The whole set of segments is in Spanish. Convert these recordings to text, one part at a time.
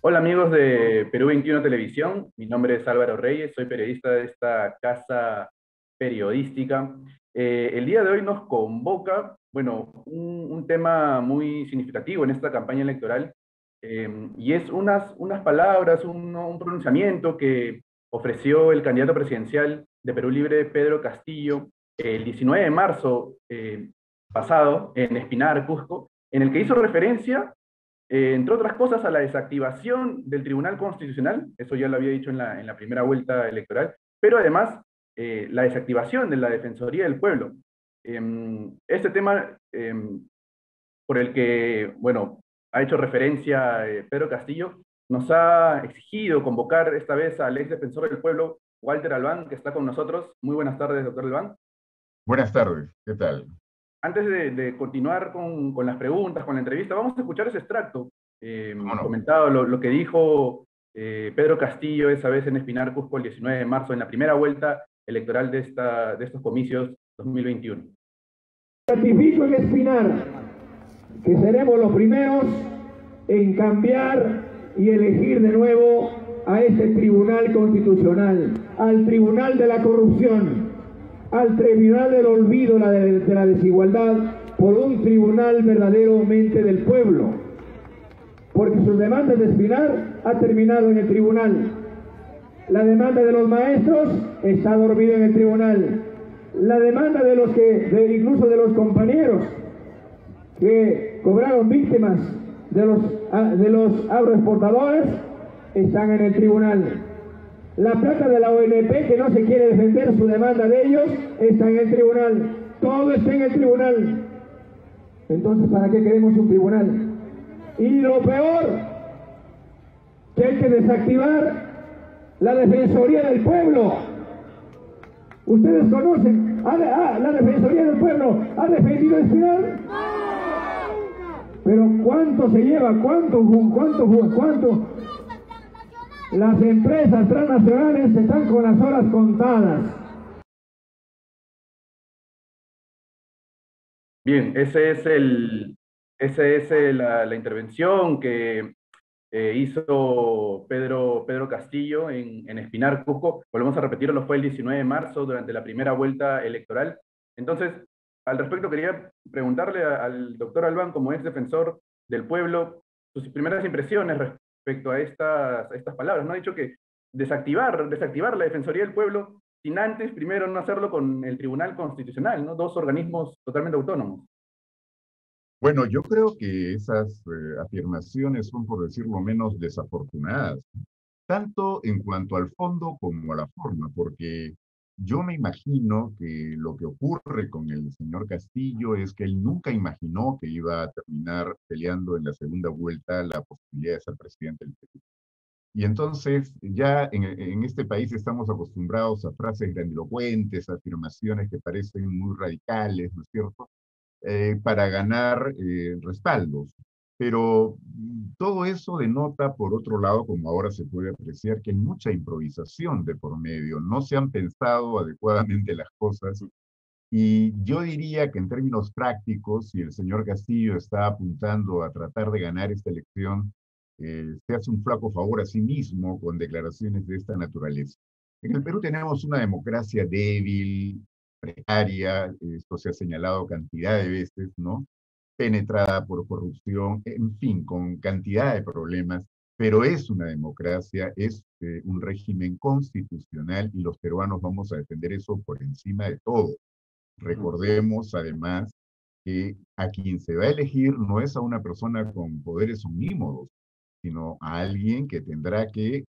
Hola amigos de Perú 21 Televisión, mi nombre es Álvaro Reyes, soy periodista de esta casa periodística. El día de hoy nos convoca, bueno, un tema muy significativo en esta campaña electoral, y es unas palabras, un pronunciamiento que ofreció el candidato presidencial de Perú Libre, Pedro Castillo, el 19 de marzo pasado en Espinar, Cusco, en el que hizo referencia entre otras cosas, a la desactivación del Tribunal Constitucional, eso ya lo había dicho en la primera vuelta electoral, pero además la desactivación de la Defensoría del Pueblo. Este tema por el que, bueno, ha hecho referencia Pedro Castillo, nos ha exigido convocar esta vez al ex defensor del pueblo, Walter Albán, que está con nosotros. Muy buenas tardes, doctor Albán. Buenas tardes, ¿qué tal? Antes de continuar con las preguntas, con la entrevista, vamos a escuchar ese extracto ¿Cómo no? comentado, lo que dijo Pedro Castillo esa vez en Espinar, Cusco, el 19 de marzo, en la primera vuelta electoral de estos comicios 2021. Ratifico en Espinar que seremos los primeros en cambiar y elegir de nuevo a este Tribunal Constitucional, al Tribunal de la Corrupción, al Tribunal del Olvido de la Desigualdad, por un tribunal verdaderamente del pueblo, porque sus demandas de Espinar ha terminado en el tribunal. La demanda de los maestros está dormida en el tribunal. La demanda de los incluso de los compañeros que cobraron víctimas de los agroexportadores están en el tribunal. La plata de la ONP, que no se quiere defender su demanda de ellos, está en el tribunal. Todo está en el tribunal. Entonces, ¿para qué queremos un tribunal? Y lo peor, que hay que desactivar la Defensoría del Pueblo. Ustedes conocen, la Defensoría del Pueblo ha defendido el final. Pero ¿cuánto se lleva? ¿Cuánto? Las empresas transnacionales están con las horas contadas. Bien, esa es la intervención que hizo Pedro Castillo en Espinar, Cusco. Volvemos a repetirlo, fue el 19 de marzo durante la primera vuelta electoral. Entonces, al respecto quería preguntarle al doctor Albán, como ex defensor del pueblo, sus primeras impresiones respecto a a estas palabras. ¿No? Ha dicho que desactivar la Defensoría del Pueblo sin antes primero no hacerlo con el Tribunal Constitucional, ¿no? Dos organismos totalmente autónomos. Bueno, yo creo que esas afirmaciones son, por decirlo menos, desafortunadas, tanto en cuanto al fondo como a la forma, porque yo me imagino que lo que ocurre con el señor Castillo es que él nunca imaginó que iba a terminar peleando en la segunda vuelta la posibilidad de ser presidente del Perú. Y entonces ya en este país estamos acostumbrados a frases grandilocuentes, afirmaciones que parecen muy radicales, ¿no es cierto? Para ganar respaldos. Pero todo eso denota, por otro lado, como ahora se puede apreciar, que hay mucha improvisación de por medio. No se han pensado adecuadamente las cosas. Y yo diría que en términos prácticos, si el señor Castillo está apuntando a tratar de ganar esta elección, se hace un flaco favor a sí mismo con declaraciones de esta naturaleza. En el Perú tenemos una democracia débil, precaria, esto se ha señalado cantidad de veces, ¿no? Penetrada por corrupción, en fin, con cantidad de problemas, pero es una democracia, es un régimen constitucional y los peruanos vamos a defender eso por encima de todo. Recordemos además que a quien se va a elegir no es a una persona con poderes omnímodos, sino a alguien que tendrá que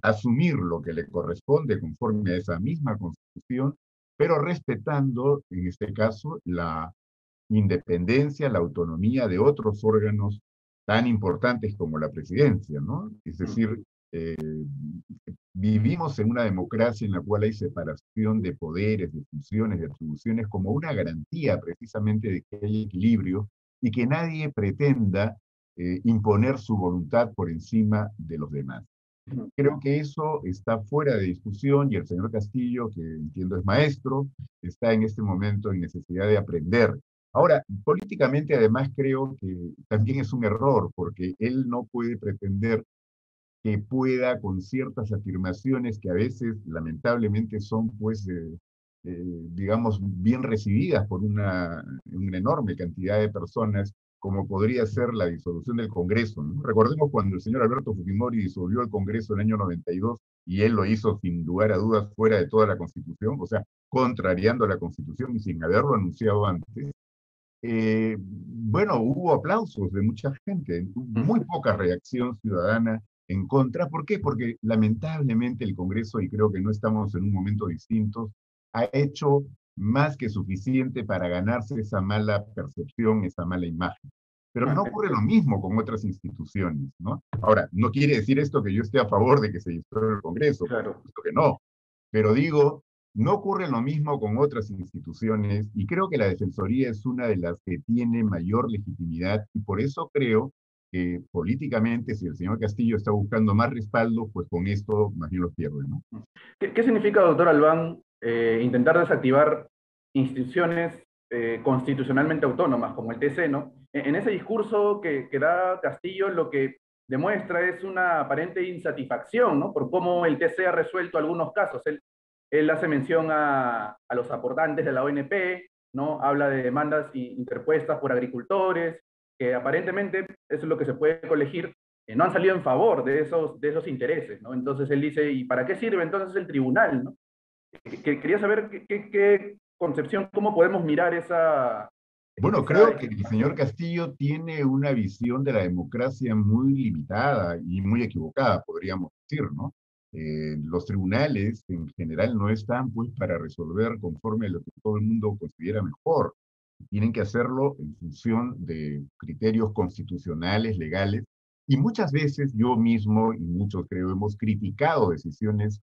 asumir lo que le corresponde conforme a esa misma constitución, pero respetando, en este caso, la independencia, la autonomía de otros órganos tan importantes como la presidencia, ¿no? Es decir, eh, vivimos en una democracia en la cual hay separación de poderes, de funciones, de atribuciones, como una garantía precisamente de que hay equilibrio y que nadie pretenda imponer su voluntad por encima de los demás. Creo que eso está fuera de discusión y el señor Castillo, que entiendo es maestro, está en este momento en necesidad de aprender. Ahora, políticamente además creo que también es un error porque él no puede pretender que pueda, con ciertas afirmaciones que a veces lamentablemente son, pues, digamos, bien recibidas por una enorme cantidad de personas, como podría ser la disolución del Congreso, ¿no? Recordemos cuando el señor Alberto Fujimori disolvió el Congreso en el año 92, y él lo hizo sin lugar a dudas fuera de toda la Constitución, o sea, contrariando la Constitución y sin haberlo anunciado antes. Bueno, hubo aplausos de mucha gente, muy poca reacción ciudadana en contra. ¿Por qué? Porque lamentablemente el Congreso, y creo que no estamos en un momento distinto, ha hecho más que suficiente para ganarse esa mala percepción, esa mala imagen. Pero no ocurre lo mismo con otras instituciones, ¿no? Ahora, no quiere decir esto que yo esté a favor de que se disuelva el Congreso, por Claro. supuesto que no. Pero digo, no ocurre lo mismo con otras instituciones y creo que la Defensoría es una de las que tiene mayor legitimidad y por eso creo que políticamente, si el señor Castillo está buscando más respaldo, pues con esto más bien los pierde, ¿no? ¿Qué significa, doctor Albán, intentar desactivar instituciones constitucionalmente autónomas como el TC, ¿no? En ese discurso que da Castillo, lo que demuestra es una aparente insatisfacción, ¿no? Por cómo el TC ha resuelto algunos casos. Él hace mención a los aportantes de la ONP, ¿no? Habla de demandas interpuestas por agricultores, que aparentemente, eso es lo que se puede colegir, no han salido en favor de esos intereses, ¿no? Entonces él dice, ¿y para qué sirve entonces el tribunal, ¿no? Quería saber qué concepción, cómo podemos mirar Bueno, esa... creo que el señor Castillo tiene una visión de la democracia muy limitada y muy equivocada, podríamos decir, ¿no? Los tribunales en general no están pues para resolver conforme a lo que todo el mundo considera mejor. Tienen que hacerlo en función de criterios constitucionales, legales, y muchas veces yo mismo y muchos creo hemos criticado decisiones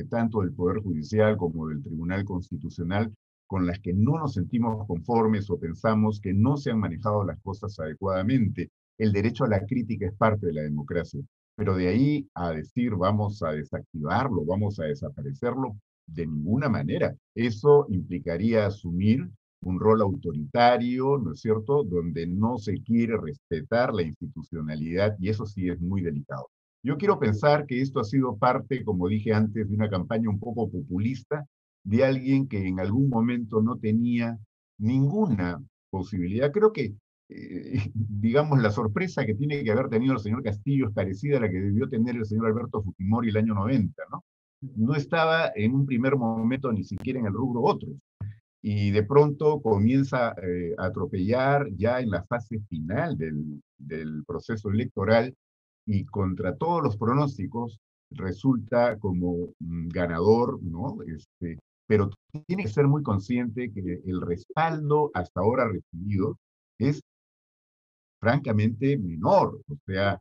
tanto del Poder Judicial como del Tribunal Constitucional con las que no nos sentimos conformes o pensamos que no se han manejado las cosas adecuadamente. El derecho a la crítica es parte de la democracia, pero de ahí a decir vamos a desactivarlo, vamos a desaparecerlo, de ninguna manera. Eso implicaría asumir un rol autoritario, ¿no es cierto?, donde no se quiere respetar la institucionalidad y eso sí es muy delicado. Yo quiero pensar que esto ha sido parte, como dije antes, de una campaña un poco populista de alguien que en algún momento no tenía ninguna posibilidad. Creo que, digamos, la sorpresa que tiene que haber tenido el señor Castillo es parecida a la que debió tener el señor Alberto Fujimori el año 90, ¿no? No estaba en un primer momento ni siquiera en el rubro otros y de pronto comienza a atropellar ya en la fase final del proceso electoral y contra todos los pronósticos resulta como ganador, ¿no? Pero tiene que ser muy consciente que el respaldo hasta ahora recibido es francamente menor. O sea,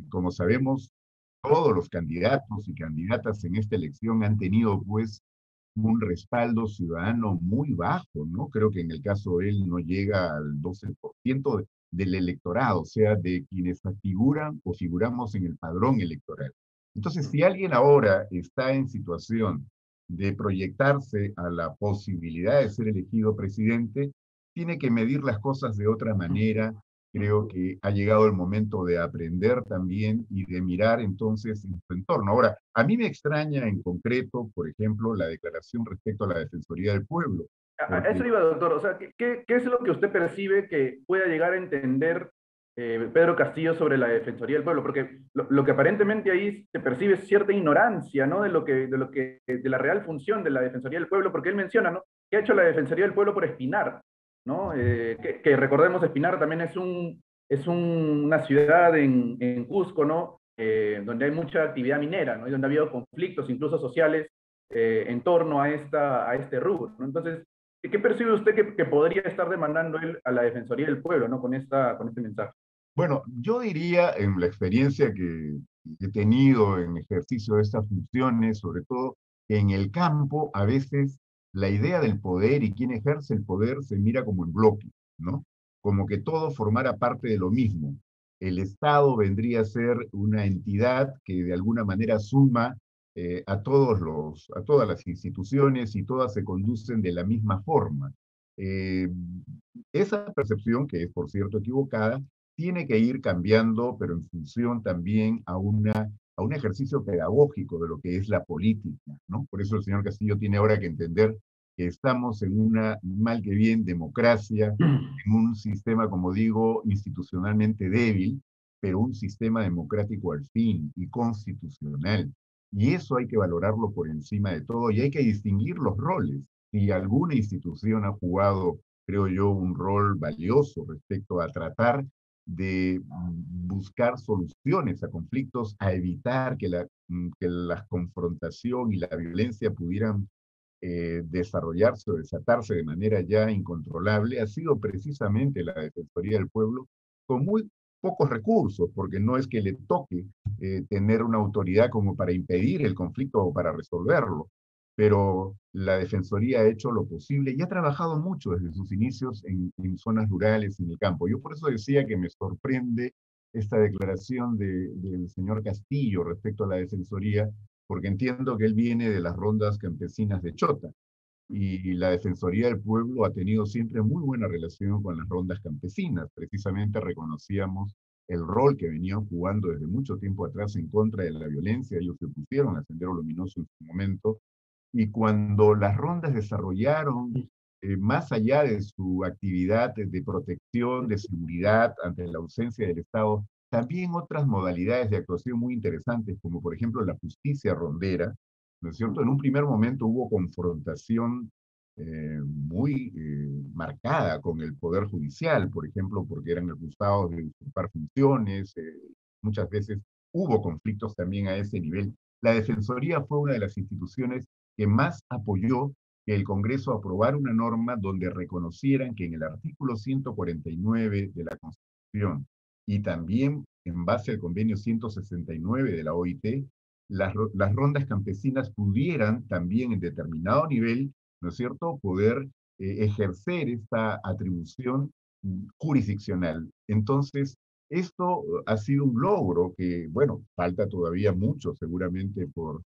como sabemos, todos los candidatos y candidatas en esta elección han tenido pues un respaldo ciudadano muy bajo, ¿no? Creo que en el caso de él no llega al 12% del electorado, o sea, de quienes figuran o figuramos en el padrón electoral. Entonces, si alguien ahora está en situación de proyectarse a la posibilidad de ser elegido presidente, tiene que medir las cosas de otra manera. Creo que ha llegado el momento de aprender también y de mirar entonces en su entorno. Ahora, a mí me extraña en concreto, por ejemplo, la declaración respecto a la Defensoría del Pueblo, A porque, eso iba, doctor. O sea, ¿qué es lo que usted percibe que pueda llegar a entender Pedro Castillo sobre la Defensoría del Pueblo? Porque lo que aparentemente ahí se percibe es cierta ignorancia, ¿no? De la real función de la Defensoría del Pueblo, porque él menciona, ¿no? ¿Qué ha hecho la Defensoría del Pueblo por Espinar? ¿No? Que recordemos, Espinar también una ciudad en Cusco, ¿no? Donde hay mucha actividad minera, ¿no? Y donde ha habido conflictos, incluso sociales, en torno a este rubro, ¿no? Entonces, ¿qué percibe usted que podría estar demandando él a la Defensoría del Pueblo, ¿no? Con este mensaje. bueno, yo diría en la experiencia que he tenido en ejercicio de estas funciones, sobre todo en el campo, a veces la idea del poder y quién ejerce el poder se mira como en bloque, ¿no? Como que todo formara parte de lo mismo. El Estado vendría a ser una entidad que de alguna manera suma a todas las instituciones y todas se conducen de la misma forma. Eh, Esa percepción, que es por cierto equivocada, tiene que ir cambiando, pero en función también a un ejercicio pedagógico de lo que es la política, ¿no? Por eso el señor Castillo tiene ahora que entender que estamos en una, mal que bien, democracia, en un sistema, como digo, institucionalmente débil, pero un sistema democrático al fin y constitucional. Y eso hay que valorarlo por encima de todo y hay que distinguir los roles. Si alguna institución ha jugado, creo yo, un rol valioso respecto a tratar de buscar soluciones a conflictos, a evitar que la confrontación y la violencia pudieran desarrollarse o desatarse de manera ya incontrolable, ha sido precisamente la Defensoría del Pueblo con muy pocos recursos, porque no es que le toque tener una autoridad como para impedir el conflicto o para resolverlo, pero la Defensoría ha hecho lo posible y ha trabajado mucho desde sus inicios en zonas rurales, en el campo. Yo por eso decía que me sorprende esta declaración del señor Castillo respecto a la Defensoría, porque entiendo que él viene de las rondas campesinas de Chota, y la Defensoría del Pueblo ha tenido siempre muy buena relación con las rondas campesinas. Precisamente reconocíamos el rol que venían jugando desde mucho tiempo atrás en contra de la violencia. Ellos se pusieron a Sendero Luminoso en su momento, y cuando las rondas desarrollaron, más allá de su actividad de protección, de seguridad ante la ausencia del Estado, también otras modalidades de actuación muy interesantes, como por ejemplo la justicia rondera, ¿no es cierto? En un primer momento hubo confrontación muy marcada con el Poder Judicial, por ejemplo, porque eran acusados de usurpar funciones, muchas veces hubo conflictos también a ese nivel. La Defensoría fue una de las instituciones que más apoyó que el Congreso aprobara una norma donde reconocieran que en el artículo 149 de la Constitución y también en base al convenio 169 de la OIT, las rondas campesinas pudieran también en determinado nivel, ¿no es cierto?, poder ejercer esta atribución jurisdiccional. Entonces, esto ha sido un logro que, bueno, falta todavía mucho seguramente por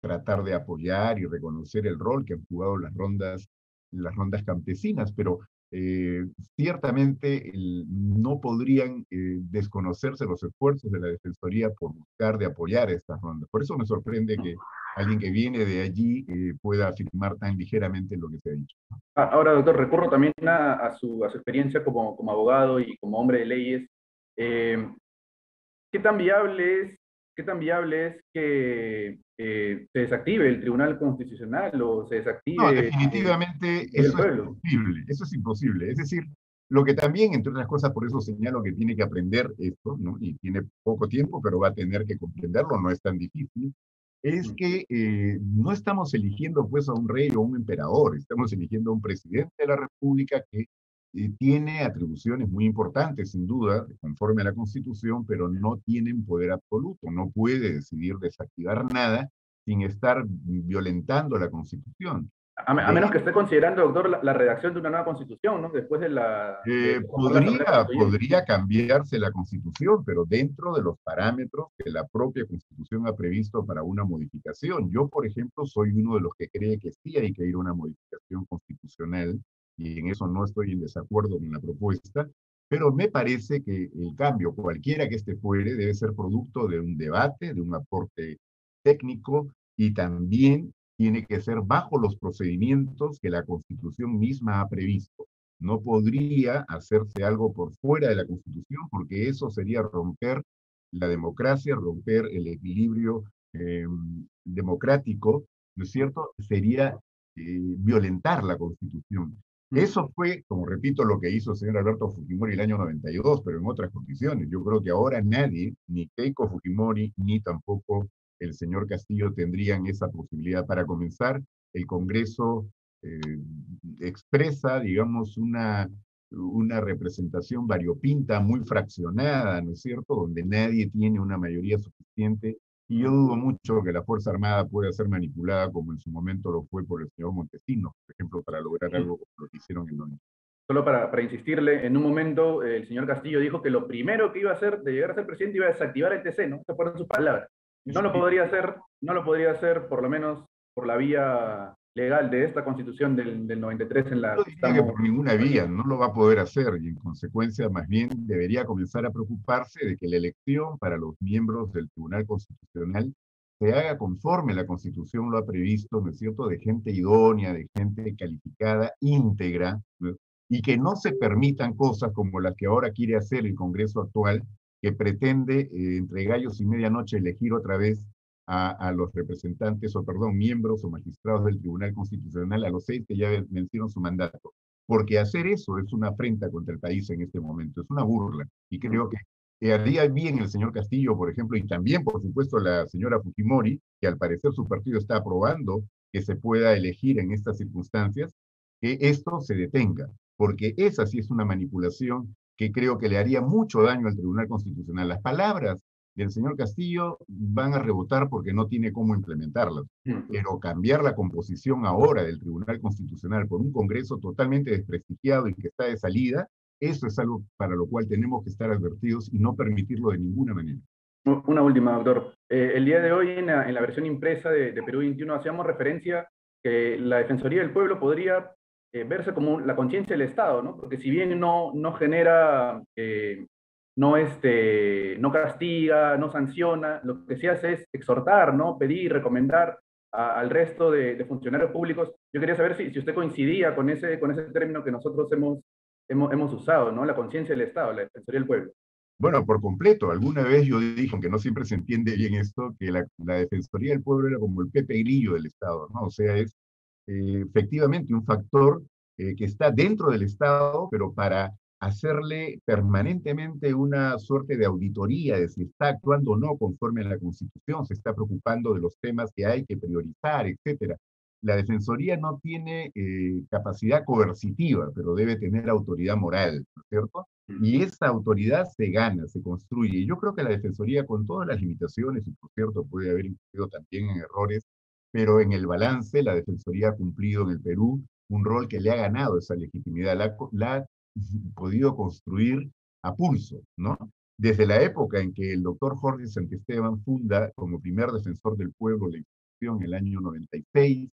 tratar de apoyar y reconocer el rol que han jugado las rondas campesinas, pero eh, ciertamente no podrían desconocerse los esfuerzos de la Defensoría por buscar de apoyar estas rondas. Por eso me sorprende que alguien que viene de allí pueda afirmar tan ligeramente lo que se ha dicho. Ahora, doctor, recurro también a su experiencia como abogado y como hombre de leyes. Eh, ¿Qué tan viable es, qué tan viable es que se desactive el Tribunal Constitucional o se No, desactive definitivamente el pueblo? eso es imposible. Es decir, lo que también, entre otras cosas, por eso señalo que tiene que aprender esto, ¿no? Y tiene poco tiempo, pero va a tener que comprenderlo, no es tan difícil, es que no estamos eligiendo pues a un rey o un emperador, estamos eligiendo a un presidente de la República que tiene atribuciones muy importantes, sin duda, conforme a la Constitución, pero no tienen poder absoluto, no puede decidir desactivar nada sin estar violentando la Constitución. A De menos que esté considerando, doctor, la redacción de una nueva constitución, ¿no? Después de formar la Asamblea Constituyente. podría cambiarse la Constitución, pero dentro de los parámetros que la propia Constitución ha previsto para una modificación. Yo, por ejemplo, soy uno de los que cree que sí hay que ir a una modificación constitucional, y en eso no estoy en desacuerdo con la propuesta, pero me parece que el cambio, cualquiera que este fuere, debe ser producto de un debate, de un aporte técnico, y también tiene que ser bajo los procedimientos que la Constitución misma ha previsto. No podría hacerse algo por fuera de la Constitución, porque eso sería romper la democracia, romper el equilibrio democrático, ¿no es cierto? Sería violentar la Constitución. Eso fue, como repito, lo que hizo el señor Alberto Fujimori el año 92, pero en otras condiciones. Yo creo que ahora nadie, ni Keiko Fujimori, ni tampoco el señor Castillo, tendrían esa posibilidad. Para comenzar, el Congreso eh, expresa, digamos, una representación variopinta, muy fraccionada, ¿no es cierto?, donde nadie tiene una mayoría suficiente, y yo dudo mucho que la Fuerza Armada pueda ser manipulada como en su momento lo fue por el señor Montesinos, por ejemplo, para lograr algo como lo que hicieron en Londres. Solo para insistirle, en un momento el señor Castillo dijo que lo primero que iba a hacer de llegar a ser presidente iba a desactivar el TC, ¿no? Esas fueron sus palabras. No lo podría hacer, no lo podría hacer por lo menos por la vía legal de esta Constitución del 93 en Yo la que diría que estamos por ninguna vía debatiendo? no lo va a poder hacer y en consecuencia más bien debería comenzar a preocuparse de que la elección para los miembros del Tribunal Constitucional se haga conforme la Constitución lo ha previsto, ¿no es cierto?, de gente idónea, de gente calificada, íntegra, ¿no? Y que no se permitan cosas como las que ahora quiere hacer el Congreso actual, que pretende entre gallos y medianoche elegir otra vez a los representantes, o perdón, miembros o magistrados del Tribunal Constitucional, a los 6 que ya vencieron su mandato. Porque hacer eso es una afrenta contra el país en este momento, es una burla. Y creo que haría bien el señor Castillo, por ejemplo, y también, por supuesto, la señora Fujimori, que al parecer su partido está aprobando que se pueda elegir en estas circunstancias, que esto se detenga, porque esa sí es una manipulación que creo que le haría mucho daño al Tribunal Constitucional. Las palabras del señor Castillo van a rebotar porque no tiene cómo implementarlas. Pero cambiar la composición ahora del Tribunal Constitucional por un Congreso totalmente desprestigiado y que está de salida, eso es algo para lo cual tenemos que estar advertidos y no permitirlo de ninguna manera. Una última, doctor. El día de hoy, en la versión impresa de Perú 21, hacíamos referencia que la Defensoría del Pueblo podría verse como la conciencia del Estado, ¿no? Porque si bien no genera, no castiga, no sanciona, lo que se hace es exhortar, ¿no? Pedir, recomendar al resto de funcionarios públicos. Yo quería saber si usted coincidía con ese término que nosotros hemos usado, ¿no? La conciencia del Estado, la Defensoría del Pueblo. Bueno, por completo. Alguna vez yo dije, aunque no siempre se entiende bien esto, que la Defensoría del Pueblo era como el Pepe Grillo del Estado, ¿no? O sea, es efectivamente un factor que está dentro del Estado, pero para hacerle permanentemente una suerte de auditoría de si está actuando o no conforme a la Constitución, se está preocupando de los temas que hay que priorizar, etcétera. La Defensoría no tiene capacidad coercitiva, pero debe tener autoridad moral, ¿no es cierto? Y esa autoridad se gana, se construye. Y yo creo que la Defensoría, con todas las limitaciones, y por cierto puede haber incurrido también en errores, pero en el balance la Defensoría ha cumplido en el Perú un rol que le ha ganado esa legitimidad, la ha podido construir a pulso, ¿no? Desde la época en que el doctor Jorge Santisteban funda como primer defensor del pueblo la institución en el año 96,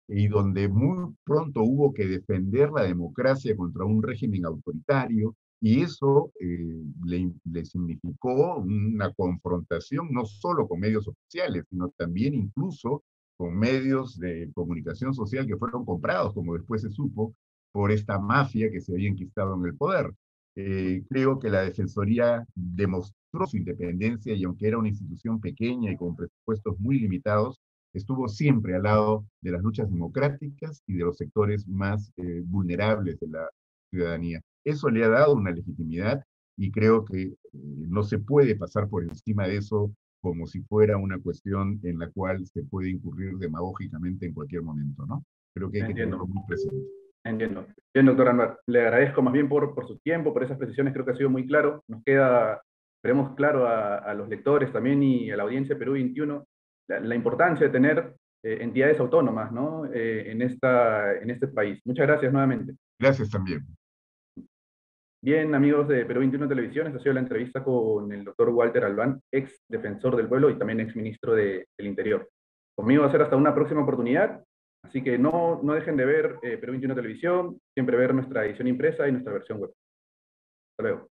y donde muy pronto hubo que defender la democracia contra un régimen autoritario, y eso le significó una confrontación no solo con medios oficiales, sino también incluso con medios de comunicación social que fueron comprados, como después se supo, por esta mafia que se había enquistado en el poder. Creo que la Defensoría demostró su independencia y aunque era una institución pequeña y con presupuestos muy limitados, estuvo siempre al lado de las luchas democráticas y de los sectores más vulnerables de la ciudadanía. Eso le ha dado una legitimidad y creo que no se puede pasar por encima de eso como si fuera una cuestión en la cual se puede incurrir demagógicamente en cualquier momento, ¿no? Creo que hay que tenerlo Entiendo. muy presente. Entiendo. Bien, doctor Anwar, le agradezco más bien por su tiempo, por esas precisiones, creo que ha sido muy claro. Nos queda, esperemos claro a los lectores también y a la audiencia de Perú 21, la importancia de tener entidades autónomas, ¿no? En este país. Muchas gracias nuevamente. Gracias también. Bien, amigos de Perú 21 Televisión, esta ha sido la entrevista con el doctor Walter Albán, ex defensor del pueblo y también ex ministro del Interior. Conmigo va a ser hasta una próxima oportunidad. Así que no dejen de ver Perú 21 Televisión, siempre ver nuestra edición impresa y nuestra versión web. Hasta luego.